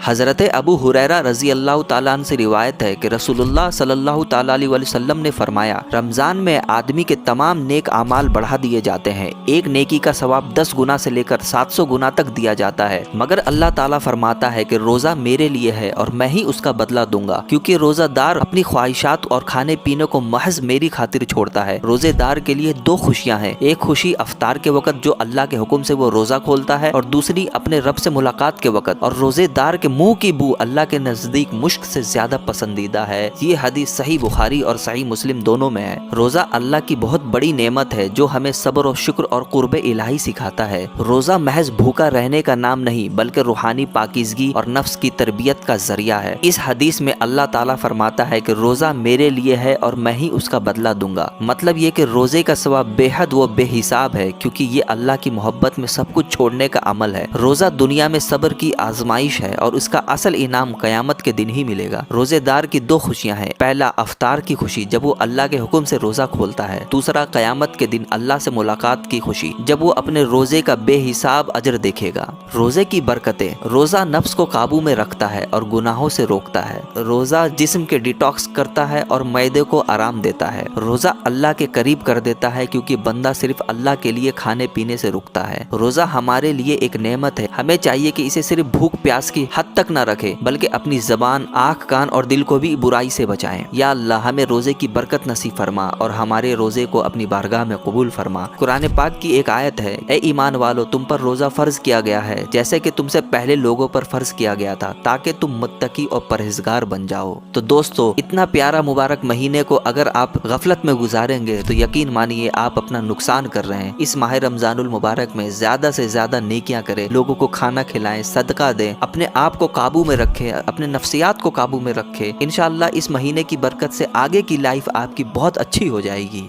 حضرت ابو ہریرہ رضی اللہ تعالیٰ عنہ سے روایت ہے کہ رسول اللہ صلی اللہ تعالیٰ علیہ وسلم نے فرمایا، رمضان میں آدمی کے تمام نیک اعمال بڑھا دیے جاتے ہیں، ایک نیکی کا ثواب 10 گنا سے لے کر 700 گنا تک دیا جاتا ہے، مگر اللہ تعالیٰ فرماتا ہے کہ روزہ میرے لیے ہے اور میں ہی اس کا بدلہ دوں گا، کیونکہ روزہ دار اپنی خواہشات اور کھانے پینے کو محض میری خاطر چھوڑتا ہے۔ روزے دار کے لیے 2 خوشیاں ہیں، ایک خوشی افطار کے وقت جو اللہ کے حکم سے وہ روزہ کھولتا ہے، اور دوسری اپنے رب سے ملاقات کے وقت، اور روزے دار کے منہ کی بو اللہ کے نزدیک مشک سے زیادہ پسندیدہ ہے۔ یہ حدیث صحیح بخاری اور صحیح مسلم دونوں میں ہے۔ روزہ اللہ کی بہت بڑی نعمت ہے جو ہمیں صبر و شکر اور قرب الہی سکھاتا ہے۔ روزہ محض بھوکا رہنے کا نام نہیں بلکہ روحانی پاکیزگی اور نفس کی تربیت کا ذریعہ ہے۔ اس حدیث میں اللہ تعالیٰ فرماتا ہے کہ روزہ میرے لیے ہے اور میں ہی اس کا بدلہ دوں گا، مطلب یہ کہ روزے کا ثواب بے حد و بے حساب ہے، کیونکہ یہ اللہ کی محبت میں سب کچھ چھوڑنے کا عمل ہے۔ روزہ دنیا میں صبر کی آزمائش ہے اور اس کا اصل انعام قیامت کے دن ہی ملے گا۔ روزے دار کی 2 خوشیاں ہیں، پہلا افطار کی خوشی جب وہ اللہ کے حکم سے روزہ کھولتا ہے، دوسرا قیامت کے دن اللہ سے ملاقات کی خوشی جب وہ اپنے روزے کا بے حساب اجر دیکھے گا۔ روزے کی برکتیں: روزہ نفس کو قابو میں رکھتا ہے اور گناہوں سے روکتا ہے۔ روزہ جسم کے ڈیٹاکس کرتا ہے اور معدے کو آرام دیتا ہے۔ روزہ اللہ کے قریب کر دیتا ہے کیونکہ بندہ صرف اللہ کے لیے کھانے پینے سے رکتا ہے۔ روزہ ہمارے لیے ایک نعمت ہے، ہمیں چاہیے کہ اسے صرف بھوک پیاس کی حد تک نہ رکھے بلکہ اپنی زبان، آنکھ، کان اور دل کو بھی برائی سے بچائیں۔ یا اللہ ہمیں روزے کی برکت نصیب فرما اور ہمارے روزے کو اپنی بارگاہ میں قبول فرما۔ قرآن پاک کی ایک آیت ہے، اے ایمان والو تم پر روزہ فرض کیا گیا ہے جیسے کہ تم سے پہلے لوگوں پر فرض کیا گیا تھا تاکہ تم متقی اور پرہیزگار بن جاؤ۔ تو دوستو، اتنا پیارا مبارک مہینے کو اگر آپ غفلت میں گزاریں گے تو یقین مانیے آپ اپنا نقصان کر رہے ہیں۔ اس ماہ رمضان المبارک میں زیادہ سے زیادہ نیکیاں کریں، لوگوں کو کھانا کھلائیں، صدقہ دیں، اپنے آپ کو قابو میں رکھیں، اپنے نفسیات کو قابو میں رکھیں۔ انشاءاللہ اس مہینے کی برکت سے آگے کی لائف آپ کی بہت اچھی ہو جائے گی۔